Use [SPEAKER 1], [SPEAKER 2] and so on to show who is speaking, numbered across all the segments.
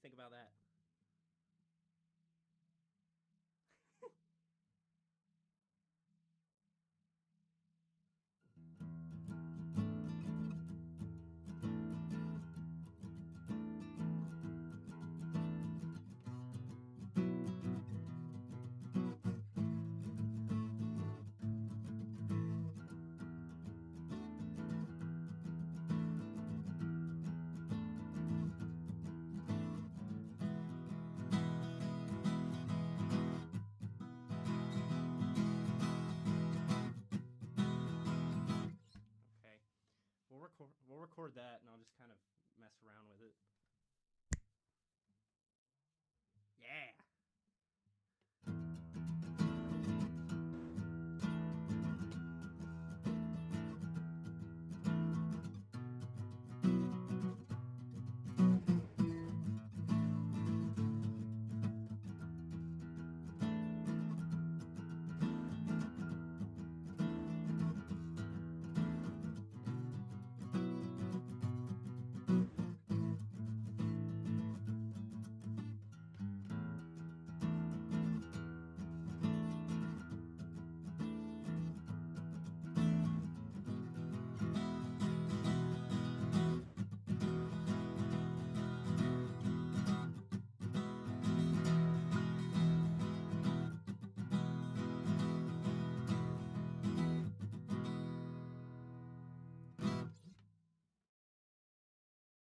[SPEAKER 1] think about that? Okay. We'll record that, and I'll just kind of mess around with it. Yeah.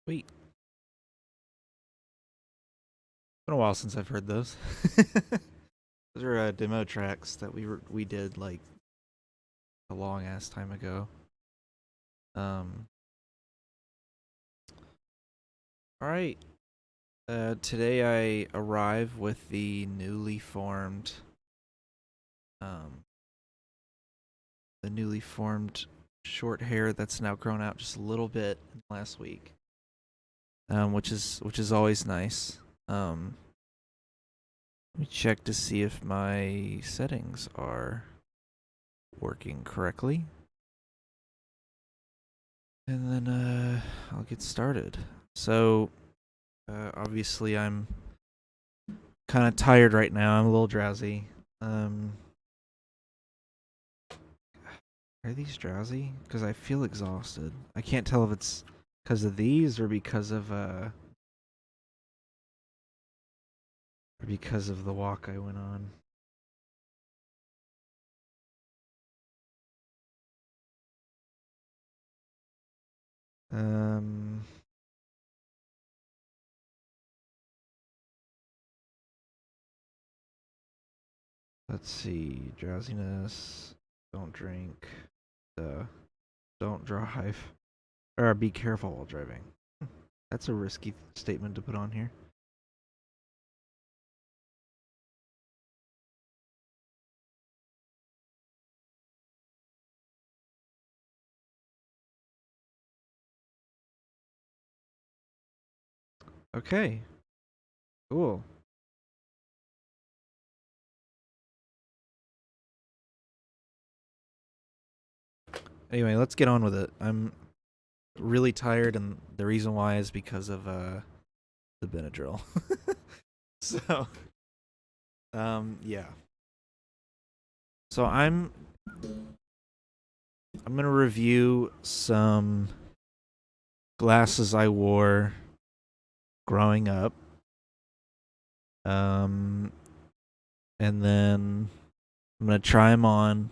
[SPEAKER 2] Wait. It's been a while since I've heard those. Those are demo tracks that we did like a long ass time ago. Um. All right. Today I arrive with the newly formed, um, short hair that's now grown out just a little bit last week. Which is always nice. Let me check to see if my settings are working correctly. And then I'll get started. So obviously I'm kind of tired right now. I'm a little drowsy. Are these drowsy? Because I feel exhausted. I can't tell if it's because of these or because of the walk I went on. Um, let's see. Drowsiness. Don't drink. Don't drive. Or be careful while driving. That's a risky statement to put on here. Okay. Cool. Anyway, let's get on with it. I'm really tired, and the reason why is because of the Benadryl. So, yeah. So I'm gonna review some glasses I wore growing up. Um, and then I'm gonna try them on.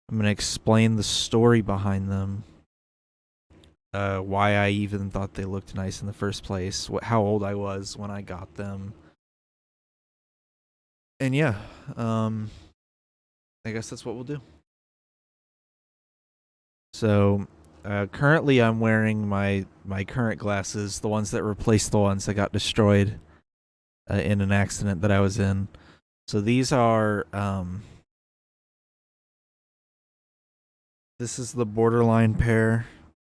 [SPEAKER 2] I'm gonna explain the story behind them. Why I even thought they looked nice in the first place. How old I was when I got them. And yeah, I guess that's what we'll do. So, currently I'm wearing my current glasses, the ones that replaced the ones that got destroyed in an accident that I was in. So these are this is the borderline pair,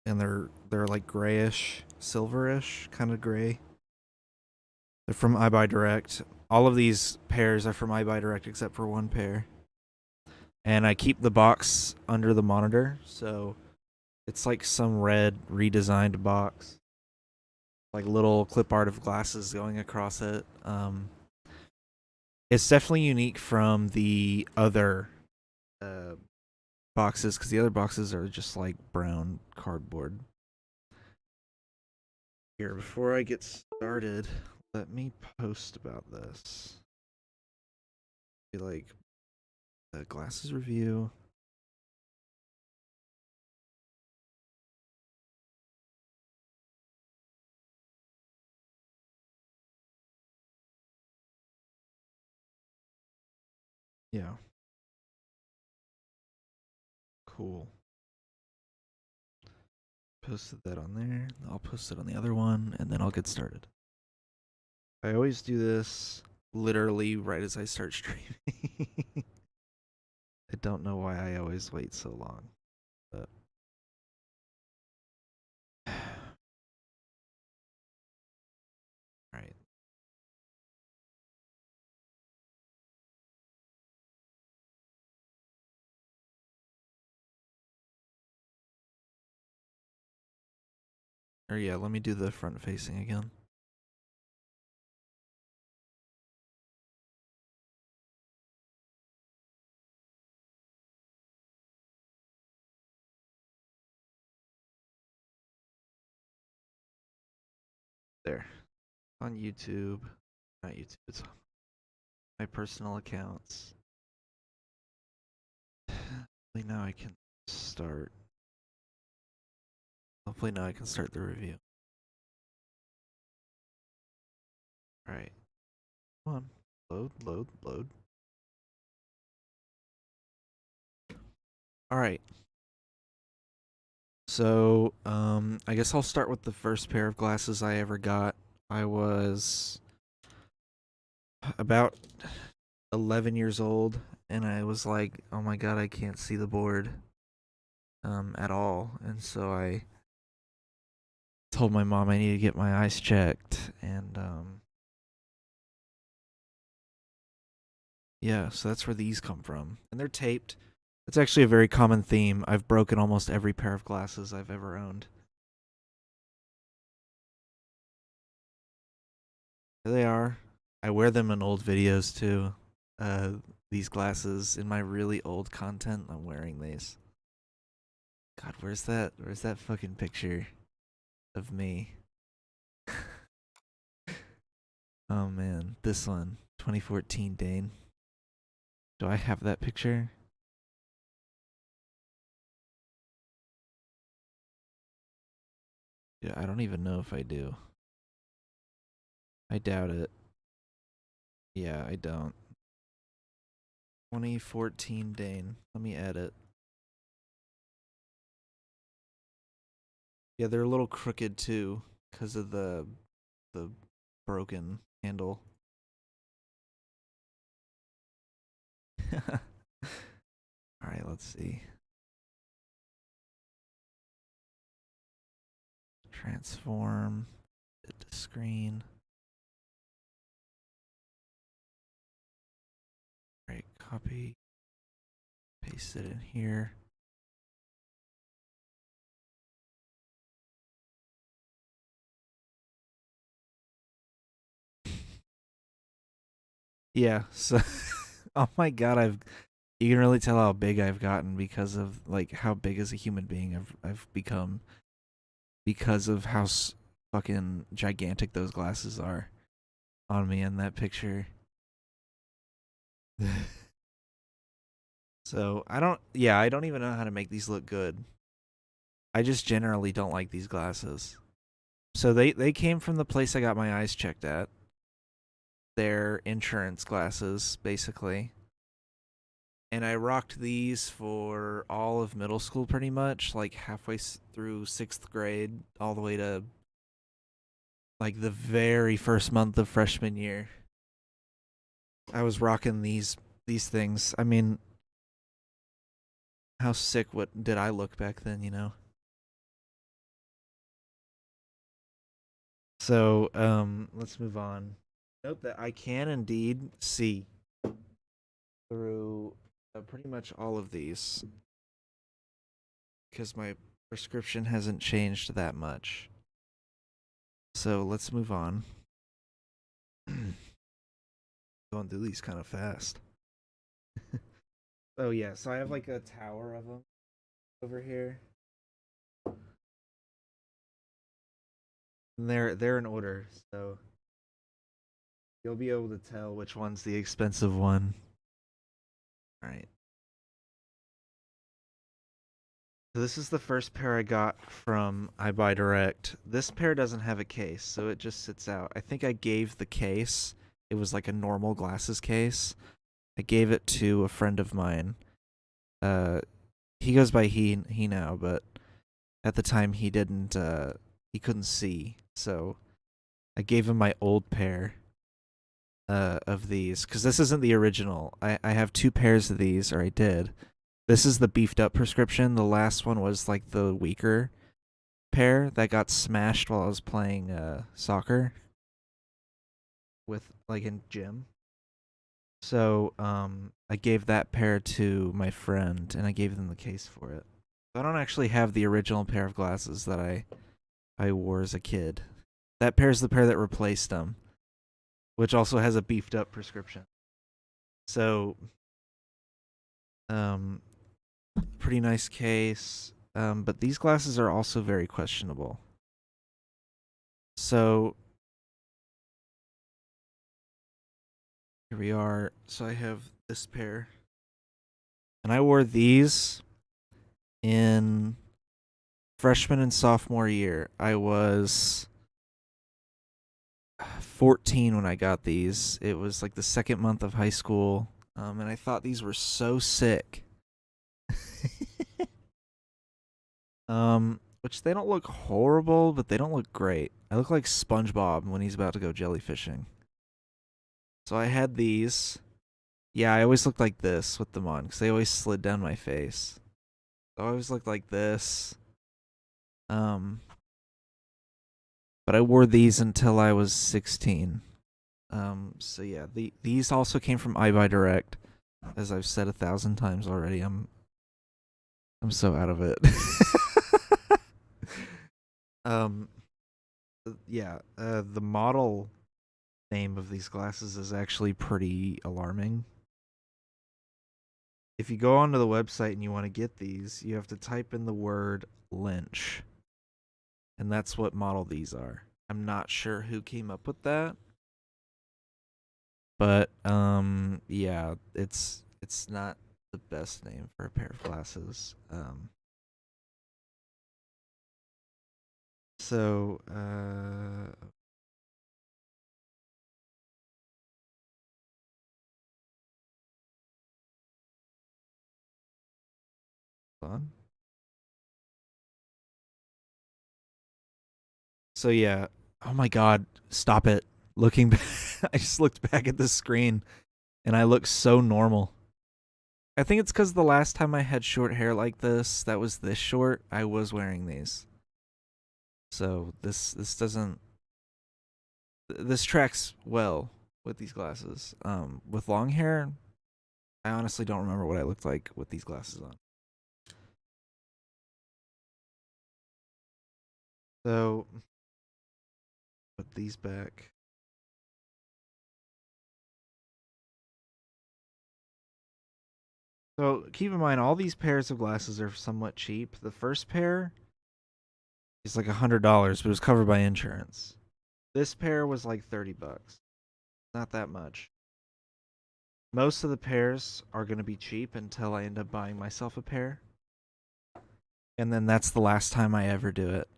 [SPEAKER 2] and they're like grayish, silverish, kind of gray. They're from iBuyDirect. All of these pairs are from iBuyDirect except for one pair. And I keep the box under the monitor, so it's like some red redesigned box. like little clip art of glasses going across it. It's definitely unique from the other uh, boxes because the other boxes are just like brown cardboard. Here, before I get started, let me post about this. Be like the glasses review. Yeah. Cool. Posted that on there. I'll post it on the other one, and then I'll get started. I always do this literally right as I start streaming. I don't know why I always wait so long, but all right. Or yeah, let me do the front facing again. There. On YouTube. Not YouTube, it's on my personal accounts. Hopefully now I can start. Hopefully now I can start the review. Alright. Come on. Load, load, load. Alright. So, I guess I'll start with the first pair of glasses I ever got. I was about 11 years old, and I was like, oh my god, I can't see the board at all. And so I told my mom I need to get my eyes checked, and yeah, so that's where these come from. And they're taped. It's actually a very common theme. I've broken almost every pair of glasses I've ever owned. There they are. I wear them in old videos too. Uh, these glasses in my really old content. I'm wearing these. God, where's that? Where's that fucking picture of me? Oh man, this one, 2014 Dane. Do I have that picture? Yeah, I don't even know if I do. I doubt it. Yeah, I don't. 2014 Dane. Let me edit. Yeah, they're a little crooked too because of the broken handle. All right, let's see. Transform it to screen. All right, copy, paste it in here. Yeah, so oh my god, you can really tell how big I've gotten because of like how big as a human being I've become because of how fucking gigantic those glasses are on me in that picture. So, I don't even know how to make these look good. I just generally don't like these glasses. So they came from the place I got my eyes checked at. They're insurance glasses basically. And I rocked these for all of middle school pretty much, like halfway through 6th grade all the way to like the very first month of freshman year. I was rocking these things. I mean, how sick what did I look back then, you know? So, let's move on. Note that I can indeed see through pretty much all of these because my prescription hasn't changed that much. So let's move on. Going through these kind of fast. Oh yeah, so I have like a tower of them over here. And they're in order, so you'll be able to tell which one's the expensive one. All right. So this is the first pair I got from I Buy Direct. This pair doesn't have a case, so it just sits out. I think I gave the case. It was like a normal glasses case. I gave it to a friend of mine. He goes by he now, but at the time he didn't. He couldn't see, so I gave him my old pair of these because this isn't the original. I have two pairs of these, or I did. This is the beefed up prescription. The last one was like the weaker pair that got smashed while I was playing soccer with like in gym. So I gave that pair to my friend and I gave them the case for it. I don't actually have the original pair of glasses that I wore as a kid. That pair is the pair that replaced them, which also has a beefed up prescription. So pretty nice case. But these glasses are also very questionable. So here we are. So I have this pair. And I wore these in freshman and sophomore year. I was 14 when I got these. It was like the second month of high school. And I thought these were so sick. Which they don't look horrible, but they don't look great. I look like SpongeBob when he's about to go jellyfishing. So I had these. Yeah, I always looked like this with them on because they always slid down my face. So I always looked like this. But I wore these until I was 16. So yeah, these also came from I Buy Direct, as I've said 1,000 times already. I'm so out of it. Yeah, the model name of these glasses is actually pretty alarming. If you go onto the website and you want to get these, you have to type in the word Lynch. And that's what model these are. I'm not sure who came up with that. But yeah, it's not the best name for a pair of glasses. So on. So yeah. Oh my god, stop it. Looking back, I just looked back at the screen and I look so normal. I think it's cuz the last time I had short hair like this, that was this short, I was wearing these. So this doesn't this tracks well with these glasses. With long hair, I honestly don't remember what I looked like with these glasses on. So put these back. So keep in mind, all these pairs of glasses are somewhat cheap. The first pair is like $100, but it was covered by insurance. This pair was like $30. Not that much. Most of the pairs are going to be cheap until I end up buying myself a pair. And then that's the last time I ever do it.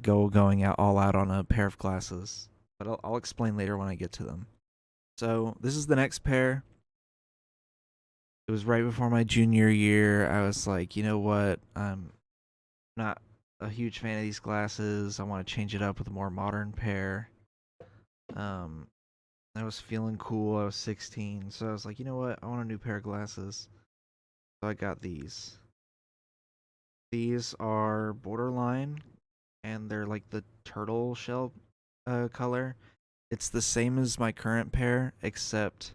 [SPEAKER 2] Going out all out on a pair of glasses. But I'll explain later when I get to them. So this is the next pair. It was right before my junior year. I was like, you know what? I'm not a huge fan of these glasses. I want to change it up with a more modern pair. I was feeling cool. I was 16, so I was like, you know what? I want a new pair of glasses. So I got these. These are borderline, and they're like the turtle shell color. It's the same as my current pair, except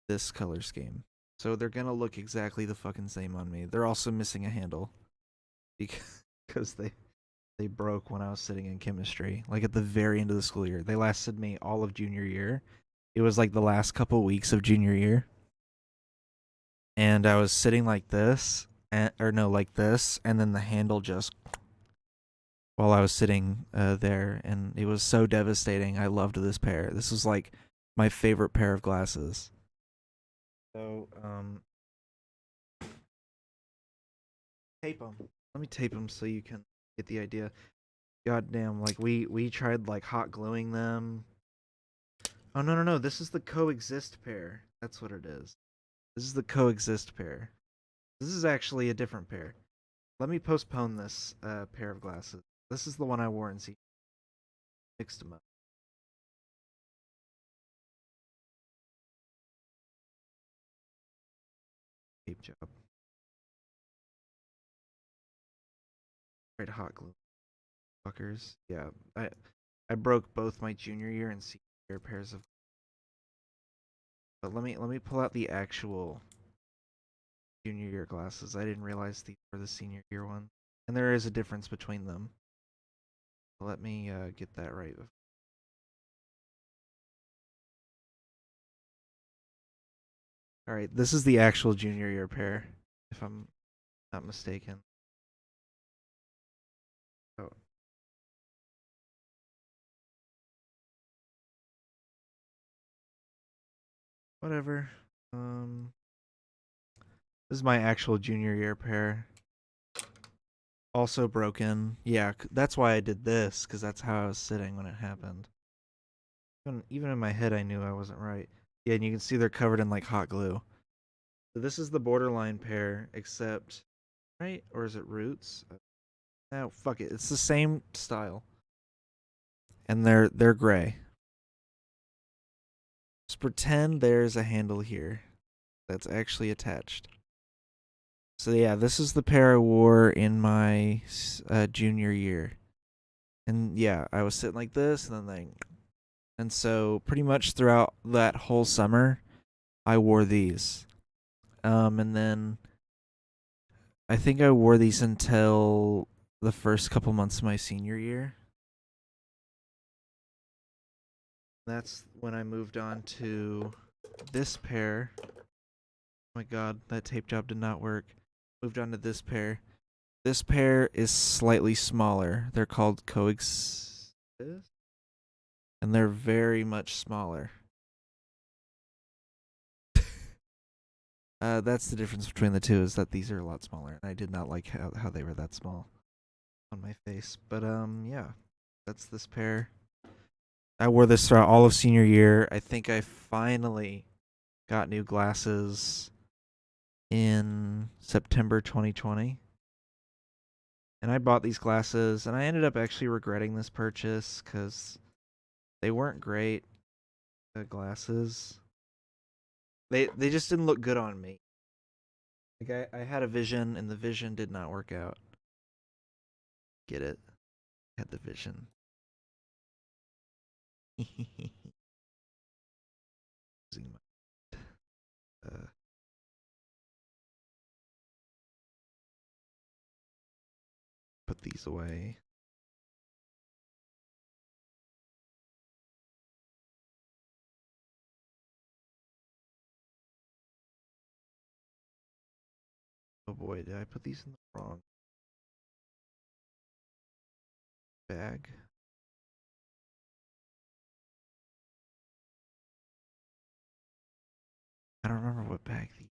[SPEAKER 2] this color scheme. So they're gonna look exactly the fucking same on me. They're also missing a handle because They broke when I was sitting in chemistry, like at the very end of the school year. They lasted me all of junior year. It was like the last couple weeks of junior year, and I was sitting like this, or no, like this, and then the handle just while I was sitting there, and it was so devastating. I loved this pair. This was like my favorite pair of glasses. So, tape them. Let me tape them so you can get the idea. Goddamn, like we tried like hot gluing them. Oh no no no! This is the coexist pair. That's what it is. This is the coexist pair. This is actually a different pair. Let me postpone this pair of glasses. This is the one I wore in C. Mixed them up. Tape job. Right, hot glue. Fuckers. Yeah, I broke both my junior year and senior year pairs of. But let me pull out the actual junior year glasses. I didn't realize these were the senior year ones, and there is a difference between them. Let me get that right. All right, this is the actual junior year pair, if I'm not mistaken. Oh, whatever. This is my actual junior year pair. Also broken. Yeah, that's why I did this, because that's how I was sitting when it happened. Even in my head, I knew I wasn't right. Yeah, and you can see they're covered in like hot glue. So this is the borderline pair, except right, or is it roots? No, fuck it. It's the same style, and they're gray. Just pretend there's a handle here that's actually attached. So yeah, this is the pair I wore in my junior year, and yeah, I was sitting like this, and then and so pretty much throughout that whole summer, I wore these. And then I think I wore these until the first couple months of my senior year. That's when I moved on to this pair. Oh my god, that tape job did not work. Moved on to this pair. This pair is slightly smaller. They're called coexist, and they're very much smaller. That's the difference between the two, is that these are a lot smaller, and I did not like how they were that small on my face. But yeah, that's this pair. I wore this throughout all of senior year. I think I finally got new glasses in September 2020. And I bought these glasses, and I ended up actually regretting this purchase because they weren't great glasses. They just didn't look good on me. Like I had a vision, and the vision did not work out. Get it? I had the vision. uh, put these away. Oh boy, did I put these in the wrong bag? I don't remember what bag these.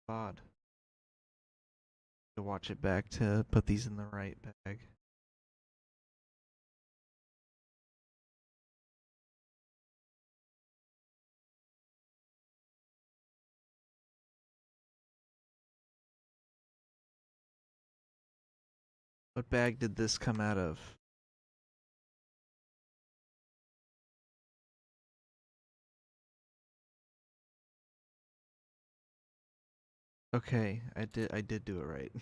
[SPEAKER 2] Odd. To watch it back to put these in the right bag. What bag did this come out of? Okay, I did do it right.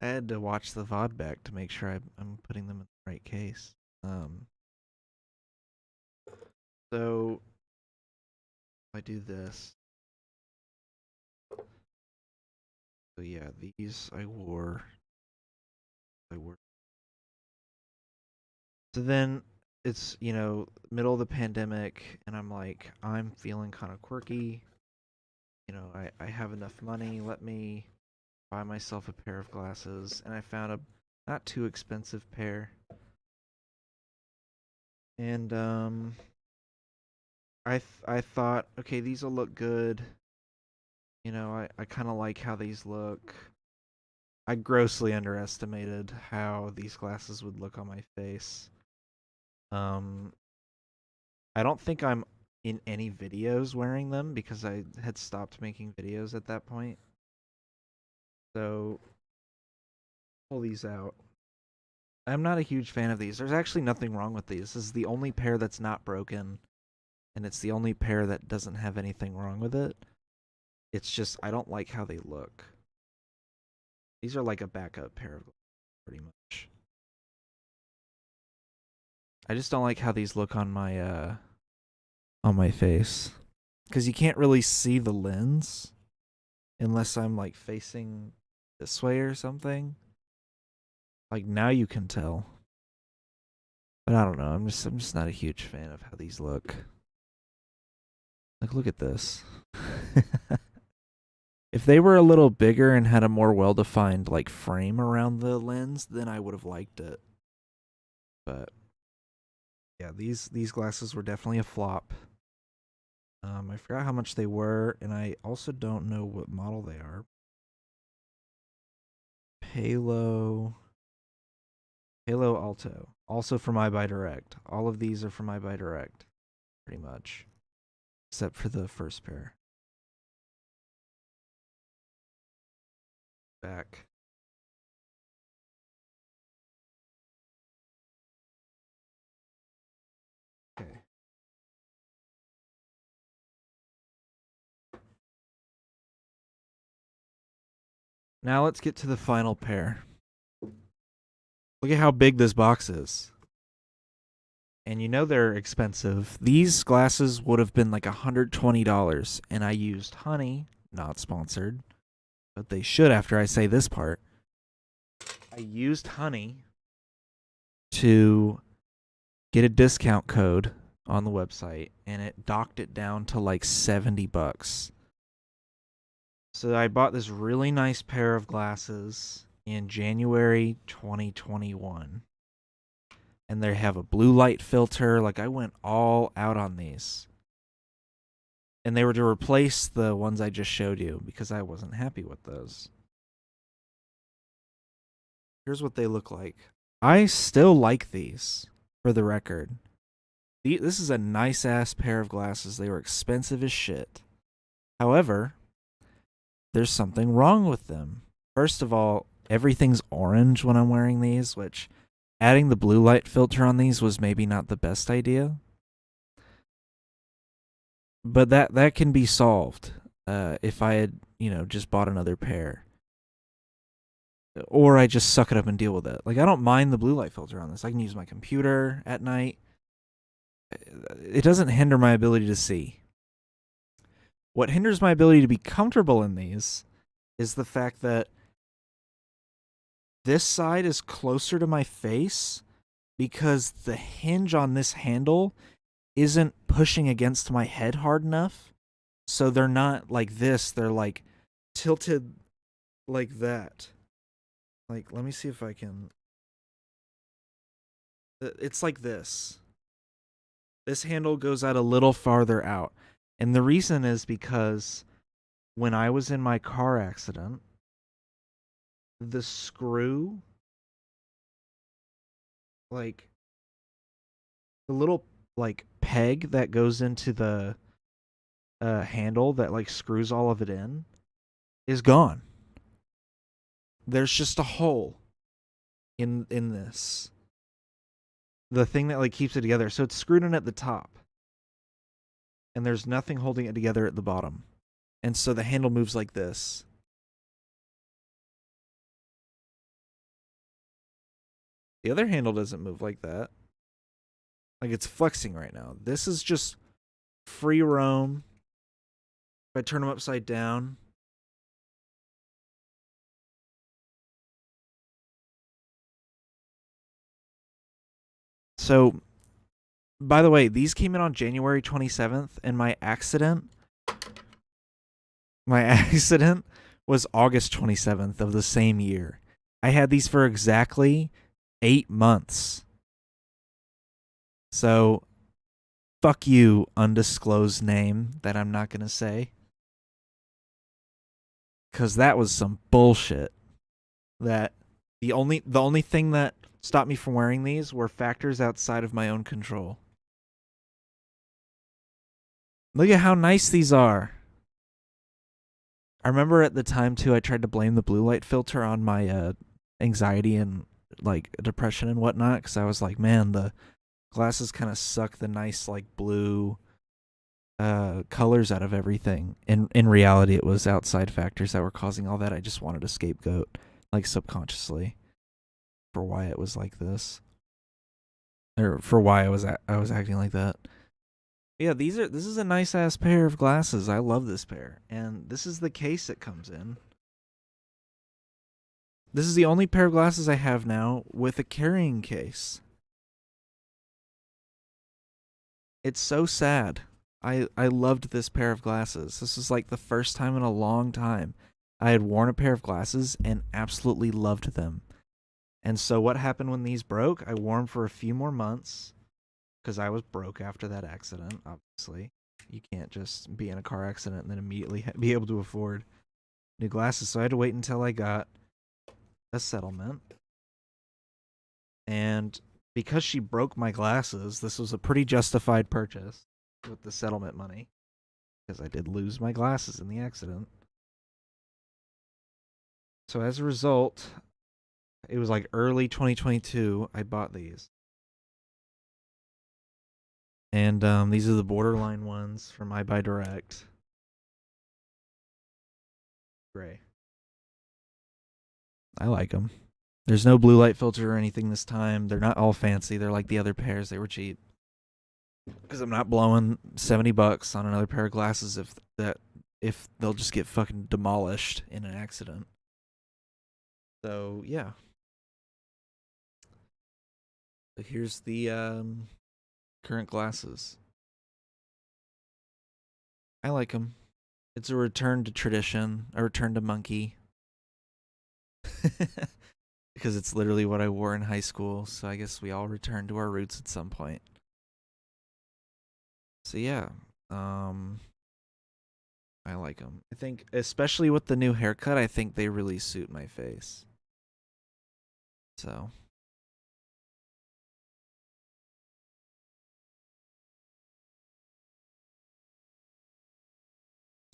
[SPEAKER 2] I had to watch the VOD back to make sure I'm putting them in the right case. So if I do this. So yeah, these I wore. So then it's, middle of the pandemic, and I'm like, I'm feeling kind of quirky. I have enough money. Let me buy myself a pair of glasses. And I found a not too expensive pair. And I thought, okay, these will look good. I kind of like how these look. I grossly underestimated how these glasses would look on my face. Um, I don't think I'm in any videos wearing them because I had stopped making videos at that point. So, pull these out. I'm not a huge fan of these. There's actually nothing wrong with these. This is the only pair that's not broken, and it's the only pair that doesn't have anything wrong with it. It's just I don't like how they look. These are like a backup pair of glasses, pretty much. I just don't like how these look on my face, because you can't really see the lens unless I'm like facing this way or something. Like now you can tell. But I don't know. I'm just not a huge fan of how these look. Like look at this. If they were a little bigger and had a more well-defined like frame around the lens, then I would have liked it. But yeah, these glasses were definitely a flop. I forgot how much they were, and I also don't know what model they are. Halo Alto, also from iBuyDirect. All of these are from iBuyDirect, pretty much, except for the first pair. Back. Okay. Now let's get to the final pair. Look at how big this box is. And they're expensive. These glasses would have been like $120, and I used Honey, not sponsored, but they should after I say this part. I used Honey to get a discount code on the website, and it docked it down to like $70. So I bought this really nice pair of glasses in January 2021. And they have a blue light filter. Like I went all out on these. And they were to replace the ones I just showed you because I wasn't happy with those. Here's what they look like. I still like these, for the record. This is a nice ass pair of glasses. They were expensive as shit. However, there's something wrong with them. First of all, everything's orange when I'm wearing these, which adding the blue light filter on these was maybe not the best idea. But that can be solved if I had, just bought another pair. Or I just suck it up and deal with it. Like, I don't mind the blue light filter on this. I can use my computer at night. It doesn't hinder my ability to see. What hinders my ability to be comfortable in these is the fact that this side is closer to my face because the hinge on this handle isn't pushing against my head hard enough. So they're not like this. They're like tilted like that. Like, let me see if I can. It's like this. This handle goes out a little farther out. And the reason is because when I was in my car accident, the screw, like, the little, like, peg that goes into the handle that, like, screws all of it in is gone. There's just a hole in this. The thing that, like, keeps it together. So it's screwed in at the top. And there's nothing holding it together at the bottom. And so the handle moves like this. The other handle doesn't move like that. Like it's flexing right now. This is just free roam. If I turn them upside down. So, by the way, these came in on January 27th, and my accident was August 27th of the same year. I had these for exactly 8 months. So, fuck you, undisclosed name that I'm not going to say. Because that was some bullshit. That the only thing that stopped me from wearing these were factors outside of my own control. Look at how nice these are. I remember at the time too, I tried to blame the blue light filter on my anxiety and like depression and whatnot, because I was like, man, the glasses kind of suck the nice like blue colors out of everything. In reality, it was outside factors that were causing all that. I just wanted a scapegoat, like subconsciously, for why it was like this, or for why I was acting like that. Yeah, this is a nice ass pair of glasses. I love this pair, and this is the case it comes in. This is the only pair of glasses I have now with a carrying case. It's so sad. I loved this pair of glasses. This was like the first time in a long time I had worn a pair of glasses and absolutely loved them. And so what happened when these broke? I wore them for a few more months because I was broke after that accident, obviously. You can't just be in a car accident and then immediately be able to afford new glasses. So I had to wait until I got a settlement. And because she broke my glasses, this was a pretty justified purchase with the settlement money, because I did lose my glasses in the accident. So as a result, it was like early 2022, I bought these. And these are the borderline ones from I Buy Direct. Gray. I like them. There's no blue light filter or anything this time. They're not all fancy. They're like the other pairs. They were cheap. Because I'm not blowing $70 on another pair of glasses if they'll just get fucking demolished in an accident. So yeah. So here's the current glasses. I like them. It's a return to tradition, a return to monkey. Because it's literally what I wore in high school, so I guess we all return to our roots at some point. So yeah, I like them. I think, especially with the new haircut, I think they really suit my face. So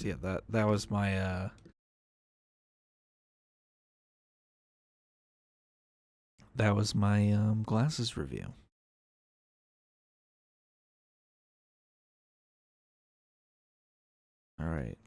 [SPEAKER 2] yeah, that was my glasses review. All right.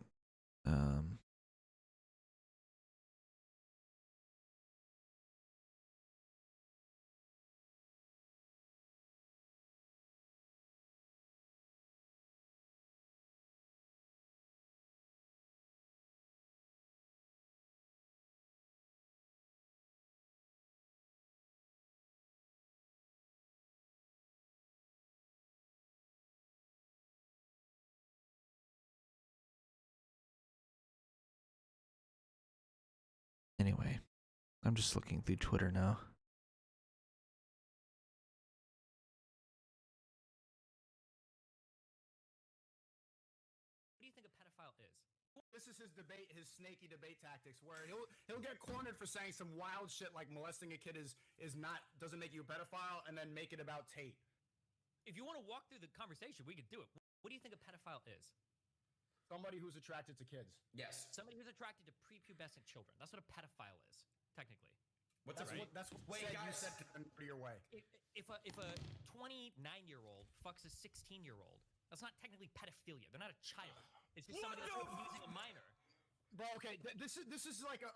[SPEAKER 2] Anyway, I'm just looking through Twitter now.
[SPEAKER 3] What do you think a pedophile is? This is his debate, his snaky debate tactics, where he'll get cornered for saying some wild shit like molesting a kid doesn't make you a pedophile, and then make it about Tate.
[SPEAKER 4] If you want to walk through the conversation, we could do it. What do you think a pedophile is?
[SPEAKER 3] Somebody who's attracted to kids.
[SPEAKER 4] Yes. Somebody who's attracted to prepubescent children. That's what a pedophile is, technically.
[SPEAKER 3] That's what you said to your way.
[SPEAKER 4] If a 29-year-old fucks a 16-year-old, that's not technically pedophilia. They're not a child. It's just somebody that's using a minor.
[SPEAKER 3] Bro, okay, this is like a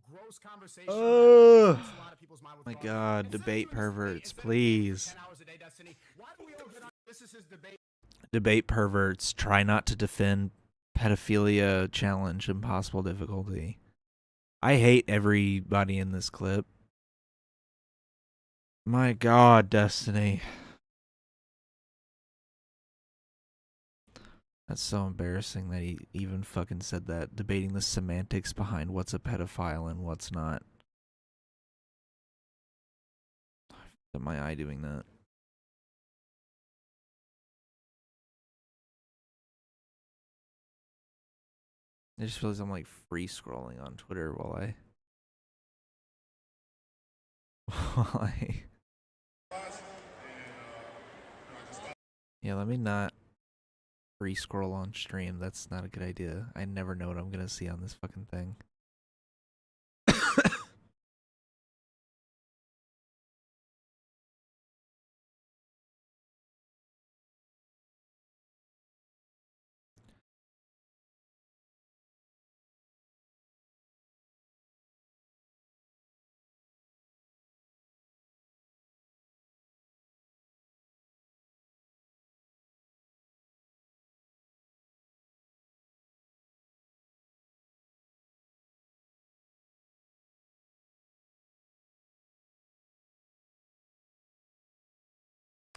[SPEAKER 3] gross conversation.
[SPEAKER 2] Oh
[SPEAKER 3] That a lot of people's mind with
[SPEAKER 2] my
[SPEAKER 3] drugs.
[SPEAKER 2] god,
[SPEAKER 3] Instead of
[SPEAKER 2] debate
[SPEAKER 3] doing this debate,
[SPEAKER 2] perverts,
[SPEAKER 3] instead of dating for
[SPEAKER 2] please.
[SPEAKER 3] 10 hours a day, Destiny, why don't we all get on? This is his debate.
[SPEAKER 2] Debate perverts, try not to defend pedophilia challenge impossible difficulty. I hate everybody in this clip. My god, Destiny. That's so embarrassing that he even fucking said that, debating the semantics behind what's a pedophile and what's not. At my eye doing that. I just realized I'm like free scrolling on Twitter while I yeah, let me not free scroll on stream. That's not a good idea. I never know what I'm gonna see on this fucking thing.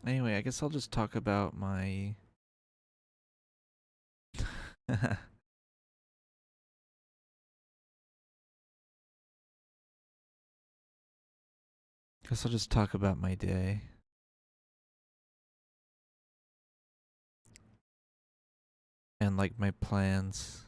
[SPEAKER 2] Anyway, I guess I'll just talk about my guess I'll just talk about my day. And like my plans.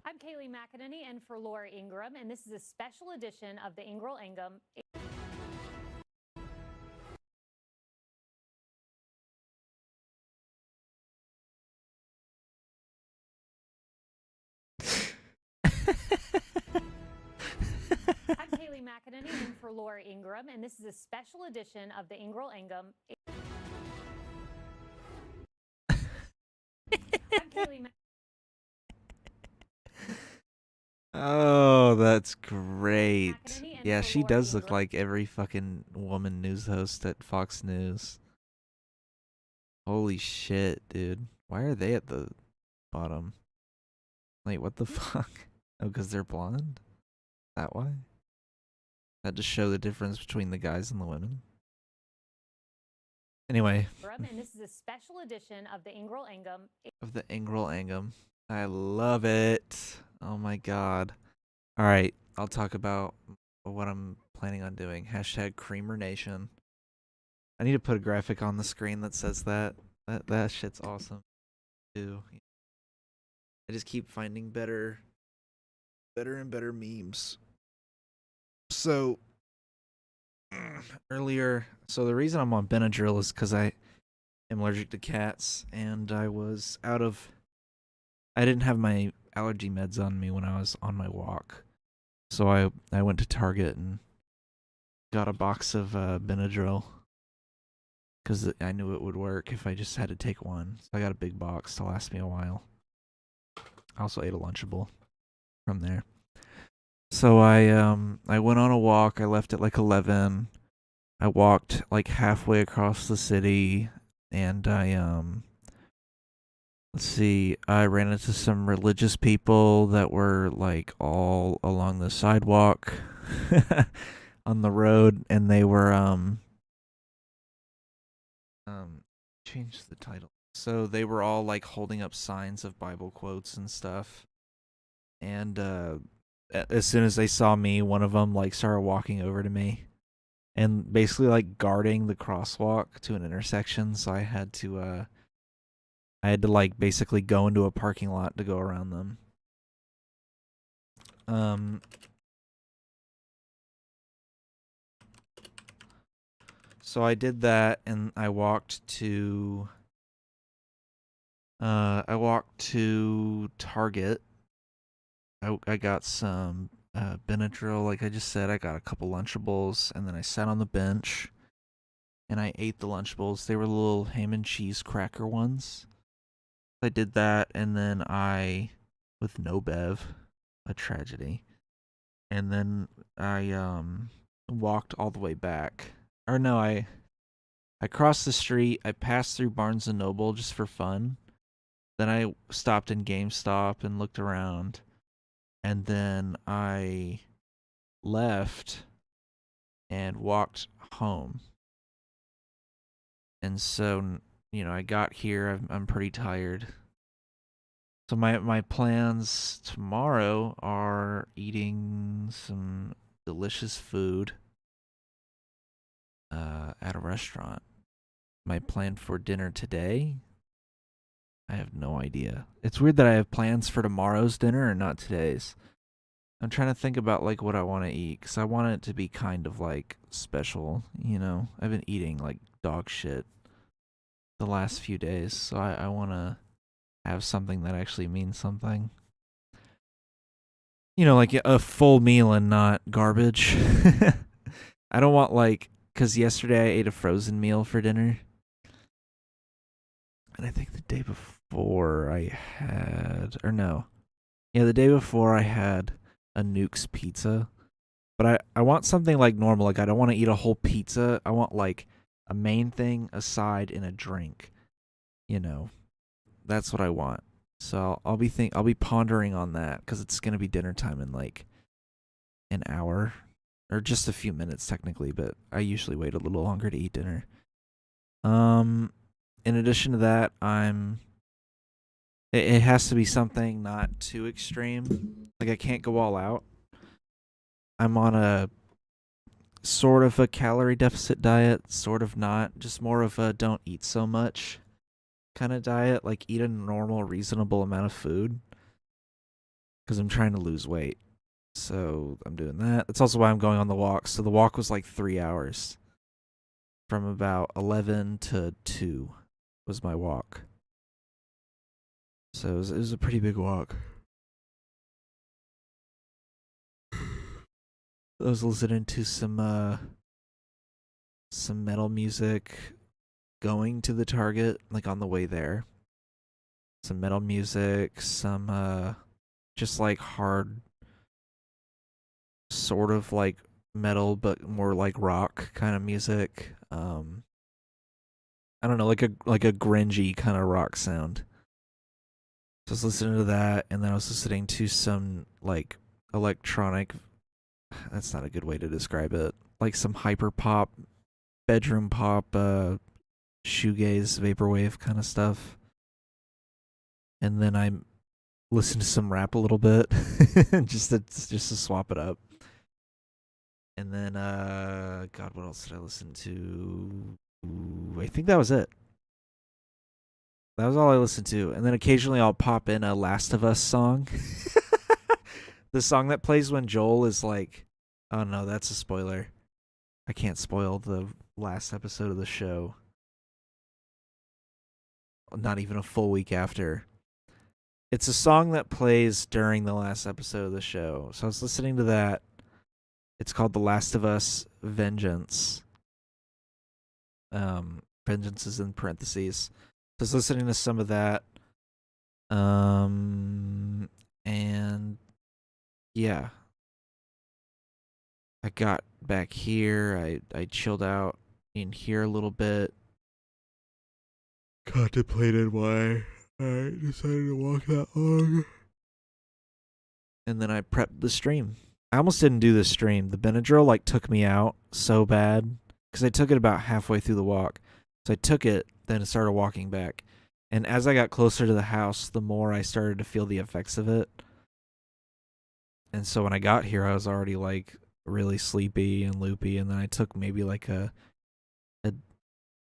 [SPEAKER 5] I'm Kaylee McEnany in for Laura Ingram, and this is a special edition of the Ingram Ingham. I'm Kaylee McEnany in for Laura Ingram, and this is a special edition of the Ingram Ingham. I'm Kaylee.
[SPEAKER 2] Oh, that's great.
[SPEAKER 5] McEnany and
[SPEAKER 2] Yeah,
[SPEAKER 5] for
[SPEAKER 2] she
[SPEAKER 5] Laura
[SPEAKER 2] does look
[SPEAKER 5] Ingram.
[SPEAKER 2] like every fucking woman news host at Fox News. Holy shit, dude. Why are they at the bottom? Wait, what the fuck? Oh, because they're blonde? That why? That just show the difference between the guys and the women. Anyway.
[SPEAKER 5] And this is a special edition of the Ingram Ingham.
[SPEAKER 2] Of the Ingram Ingham. I love it. Oh my god. Alright, I'll talk about what I'm planning on doing. Hashtag Creamer Nation. I need to put a graphic on the screen that says that. That shit's awesome. Too. I just keep finding better and better memes. So earlier, so the reason I'm on Benadryl is because I am allergic to cats, and I didn't have my allergy meds on me when I was on my walk, so I went to Target and got a box of Benadryl because I knew it would work if I just had to take one. So I got a big box to last me a while. I also ate a Lunchable from there. So I went on a walk. I left at like 11. I walked like halfway across the city, and let's see, I ran into some religious people that were like all along the sidewalk on the road, and they were change the title. So they were all like holding up signs of Bible quotes and stuff. And as soon as they saw me, one of them like started walking over to me and basically like guarding the crosswalk to an intersection. So I had to like basically go into a parking lot to go around them. So I did that, and I walked to Target, I got some Benadryl, like I just said. I got a couple Lunchables, and then I sat on the bench and I ate the Lunchables. They were little ham and cheese cracker ones. I did that, and then with no bev, a tragedy. And then I walked all the way back. Or no, I crossed the street. I passed through Barnes and Noble just for fun. Then I stopped in GameStop and looked around. And then I left and walked home. And so, I got here. I'm pretty tired. So my plans tomorrow are eating some delicious food at a restaurant. My plan for dinner today, I have no idea. It's weird that I have plans for tomorrow's dinner and not today's. I'm trying to think about like what I want to eat, because I want it to be kind of like special, I've been eating like dog shit the last few days, so I want to have something that actually means something. Like a full meal and not garbage. I don't want because yesterday I ate a frozen meal for dinner. And I think the day before I had, or no. Yeah, the day before I had a Nuke's pizza. But I want something like normal. Like I don't want to eat a whole pizza. I want like a main thing, a side, and a drink. That's what I want. So I'll be pondering on that, because it's gonna be dinner time in like an hour, or just a few minutes technically. But I usually wait a little longer to eat dinner. In addition to that, it has to be something not too extreme. Like I can't go all out. I'm on a sort of a calorie deficit diet, sort of not, just more of a don't eat so much kind of diet. Like eat a normal, reasonable amount of food, because I'm trying to lose weight. So I'm doing that. That's also why I'm going on the walk. So the walk was like 3 hours. From about 11 to 2 was my walk. So it was a pretty big walk. I was listening to some metal music going to the Target, like on the way there. Some metal music, some just like hard, sort of like metal, but more like rock kind of music. I don't know, like a grungy kind of rock sound. So I was listening to that, and then I was listening to some like electronic. That's not a good way to describe it. Like some hyper pop, bedroom pop, shoegaze, vaporwave kind of stuff. And then I listened to some rap a little bit, just to swap it up. And then God, what else did I listen to? I think that was it. That was all I listened to. And then occasionally I'll pop in a Last of Us song. The song that plays when Joel is like, oh no, that's a spoiler. I can't spoil the last episode of the show. Not even a full week after. It's a song that plays during the last episode of the show. So I was listening to that. It's called The Last of Us Vengeance. Vengeance is in parentheses. So I was listening to some of that. And yeah. I got back here. I chilled out in here a little bit. Contemplated why I decided to walk that long. And then I prepped the stream. I almost didn't do the stream. The Benadryl took me out so bad, because I took it about halfway through the walk. So I took it, then started walking back. And as I got closer to the house, the more I started to feel the effects of it. And so when I got here, I was already really sleepy and loopy. And then I took maybe a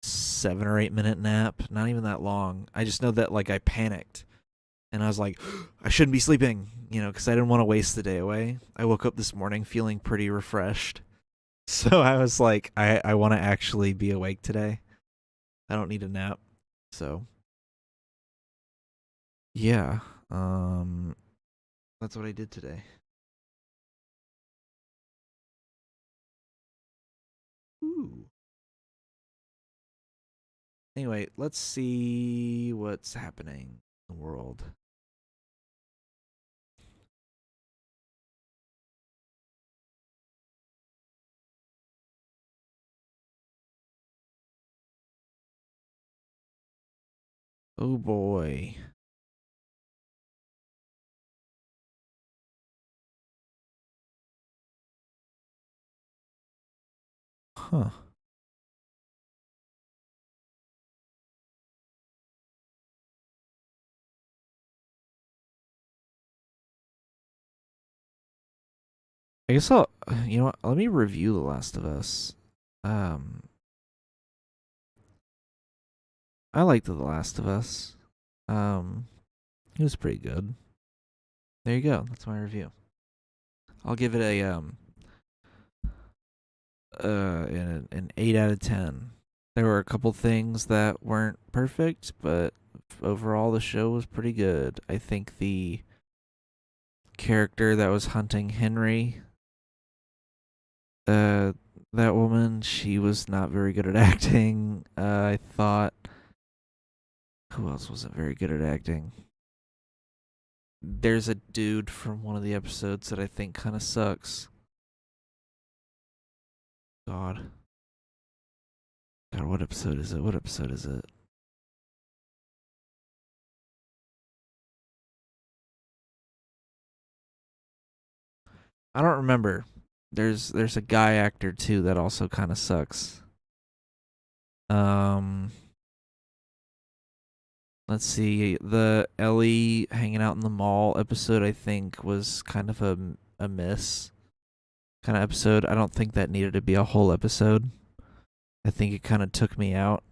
[SPEAKER 2] 7 or 8 minute nap. Not even that long. I just know that I panicked. And I was like, I shouldn't be sleeping, because I didn't want to waste the day away. I woke up this morning feeling pretty refreshed. So I was like, I want to actually be awake today. I don't need a nap. So, yeah. That's what I did today. Ooh. Anyway, let's see what's happening in the world. Oh boy. Huh. I guess I'll, you know what? Let me review The Last of Us. I liked The Last of Us. It was pretty good. There you go. That's my review. I'll give it an 8 out of 10. There were a couple things that weren't perfect, but overall the show was pretty good. I think the character that was hunting Henry, that woman, she was not very good at acting. I thought, who else wasn't very good at acting? There's a dude from one of the episodes that I think kind of sucks. God, what episode is it? What episode is it? I don't remember. There's a guy actor too that also kind of sucks. Let's see. The Ellie hanging out in the mall episode, I think, was kind of a miss kind of episode. I don't think that needed to be a whole episode. I think it kind of took me out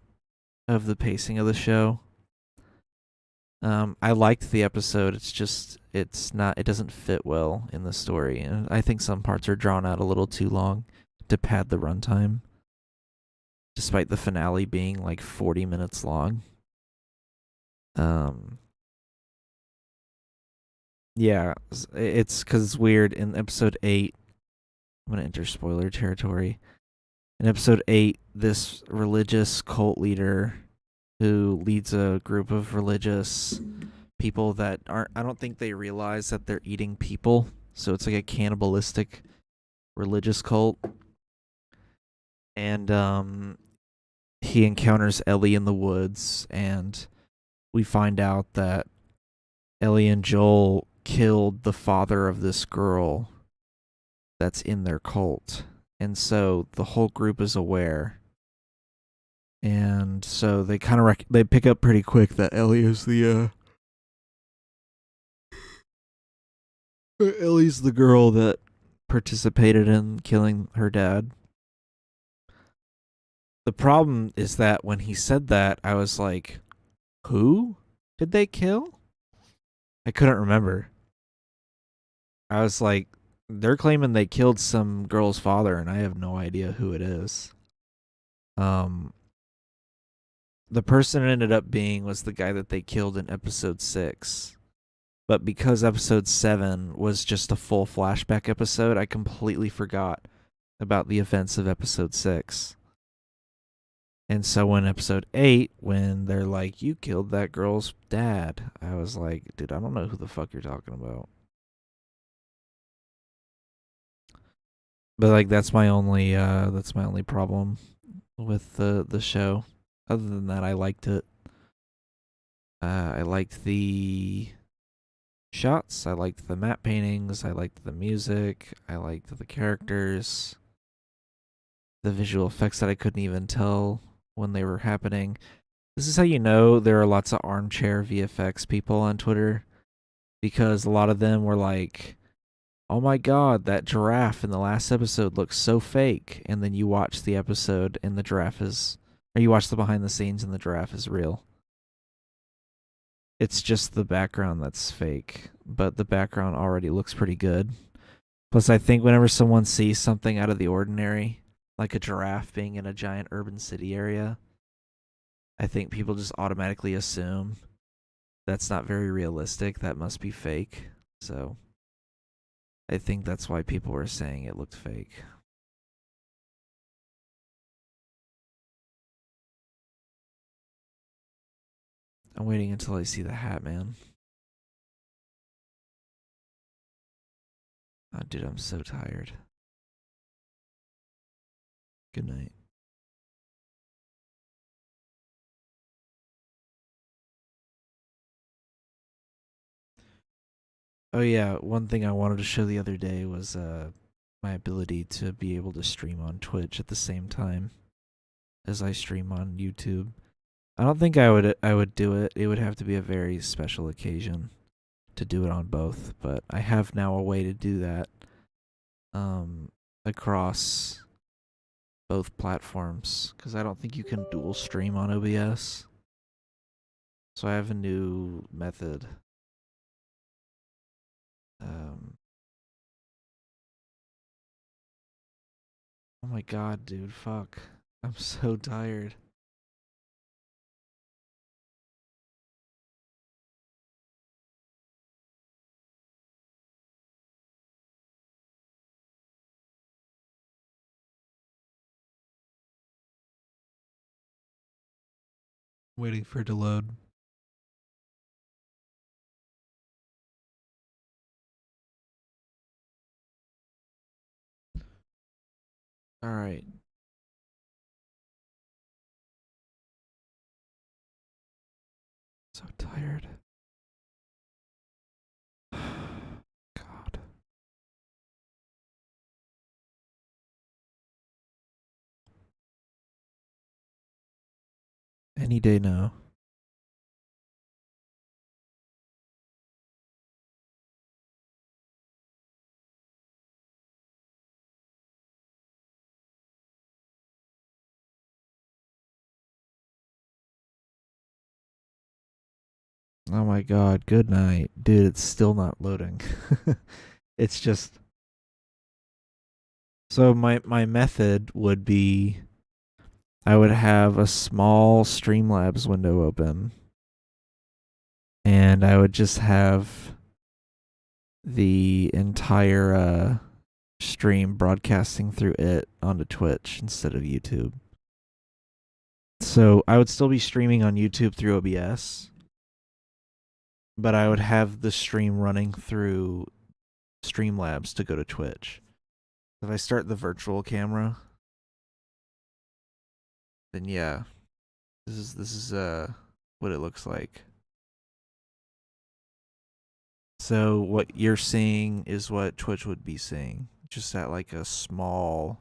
[SPEAKER 2] of the pacing of the show. I liked the episode. It's just it doesn't fit well in the story, and I think some parts are drawn out a little too long to pad the runtime, despite the finale being like 40 minutes long. Yeah, it's because it's weird. In episode 8, I'm going to enter spoiler territory. In episode 8, this religious cult leader who leads a group of religious people that I don't think they realize that they're eating people. So it's like a cannibalistic religious cult. And he encounters Ellie in the woods, and we find out that Ellie and Joel killed the father of this girl that's in their cult. And so the whole group is aware. And so they kind of they pick up pretty quick that Ellie is Ellie's the girl that participated in killing her dad. The problem is that when he said that, I was like, who did they kill? I couldn't remember. I was like, they're claiming they killed some girl's father, and I have no idea who it is. The person it ended up being was the guy that they killed in episode 6. But because episode 7 was just a full flashback episode, I completely forgot about the events of episode 6. And so in episode 8, when they're like, you killed that girl's dad, I was like, dude, I don't know who the fuck you're talking about. But like that's my only problem with the show. Other than that, I liked it. I liked the shots, I liked the map paintings, I liked the music, I liked the characters, the visual effects that I couldn't even tell when they were happening. This is how you know there are lots of armchair VFX people on Twitter, because a lot of them were like, oh my god, that giraffe in the last episode looks so fake. And then you watch the episode and the giraffe is, or you watch the behind the scenes and the giraffe is real. It's just the background that's fake, but the background already looks pretty good. Plus, I think whenever someone sees something out of the ordinary, like a giraffe being in a giant urban city area, I think people just automatically assume that's not very realistic. That must be fake. So I think that's why people were saying it looked fake. I'm waiting until I see the hat, man. Oh, dude, I'm so tired. Good night. Oh yeah, one thing I wanted to show the other day was my ability to be able to stream on Twitch at the same time as I stream on YouTube. I don't think I would do it. It would have to be a very special occasion to do it on both, but I have now a way to do that across both platforms cuz I don't think you can dual stream on OBS. So I have a new method. Oh my god, dude, fuck. I'm so tired. Waiting for it to load. All right. So tired. God. Any day now. Oh my god, good night. Dude, it's still not loading. It's just so my method would be I would have a small Streamlabs window open and I would just have the entire stream broadcasting through it onto Twitch instead of YouTube. So I would still be streaming on YouTube through OBS, but I would have the stream running through Streamlabs to go to Twitch. If I start the virtual camera, then yeah, this is what it looks like. So what you're seeing is what Twitch would be seeing, just at like a small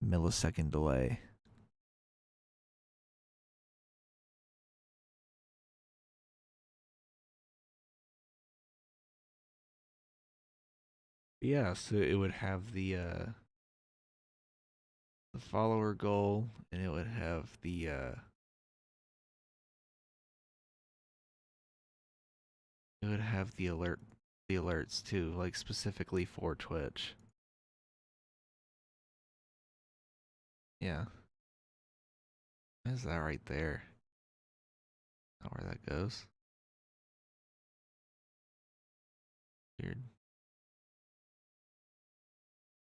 [SPEAKER 2] millisecond delay. Yeah, so it would have the follower goal, and it would have the it would have the alerts too, like specifically for Twitch. Yeah. Why is that right there? Not where that goes. Weird.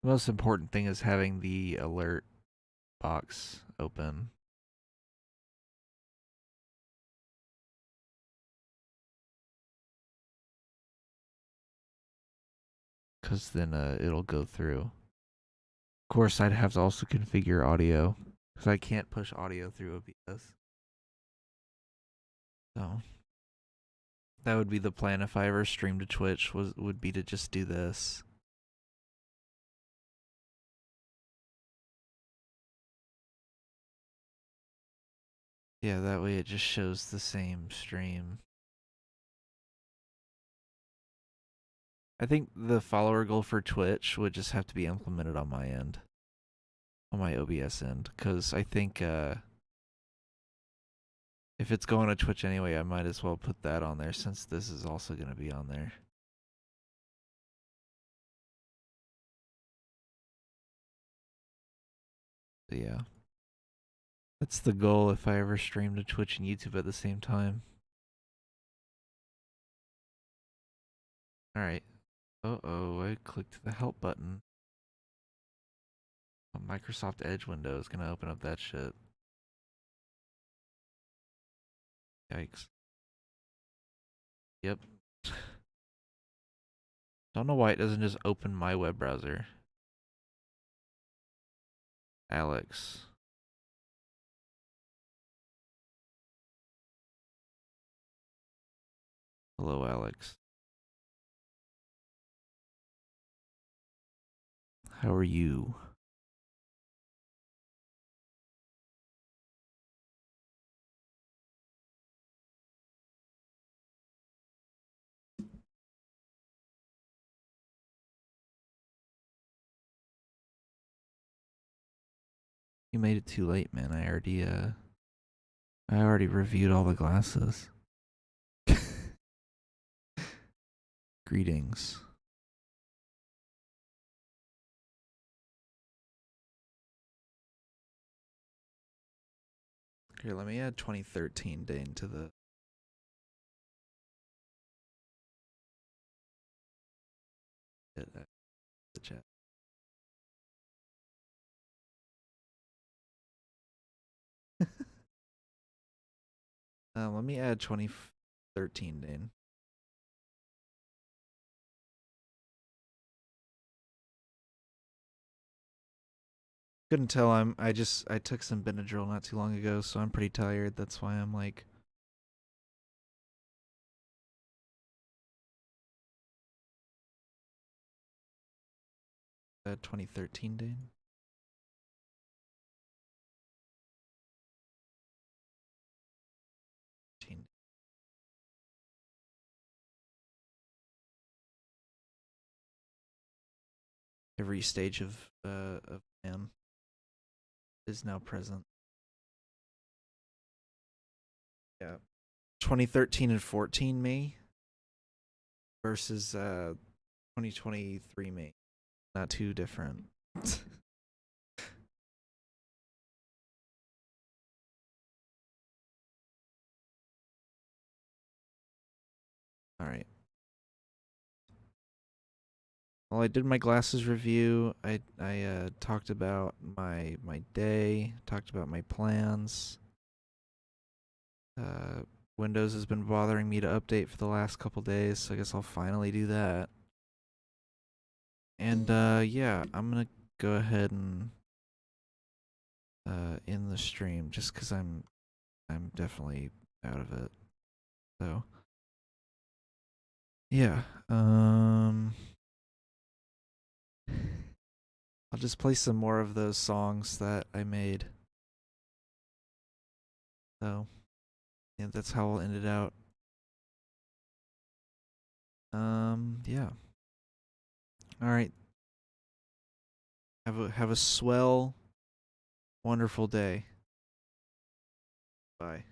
[SPEAKER 2] The most important thing is having the alert box open. Because then it'll go through. Of course, I'd have to also configure audio. Because I can't push audio through OBS. So that would be the plan if I ever streamed to Twitch, would be to just do this. Yeah, that way it just shows the same stream. I think the follower goal for Twitch would just have to be implemented on my end. On my OBS end. Because I think if it's going to Twitch anyway, I might as well put that on there since this is also going to be on there. So yeah. That's the goal if I ever stream to Twitch and YouTube at the same time. Alright. Uh-oh, I clicked the help button. A Microsoft Edge window is gonna open up that shit. Yikes. Yep. Don't know why it doesn't just open my web browser. Alex. Hello, Alex. How are you? You made it too late, man. I already reviewed all the glasses. Greetings. Here, let me add 2013 Dane to the chat. Let me add 2013 Dane. Couldn't tell. I took some Benadryl not too long ago, so I'm pretty tired. That's why I'm like 2013 Dane. Every stage of man is now present. Yeah. 2013 and 14 me versus 2023 me. Not too different. All right. Well, I did my glasses review. I talked about my day, talked about my plans. Windows has been bothering me to update for the last couple days, so I guess I'll finally do that. And yeah, I'm gonna go ahead and end the stream just because I'm definitely out of it. So yeah, I'll just play some more of those songs that I made. So yeah, that's how I'll end it out. Yeah. All right. Have a swell, wonderful day. Bye.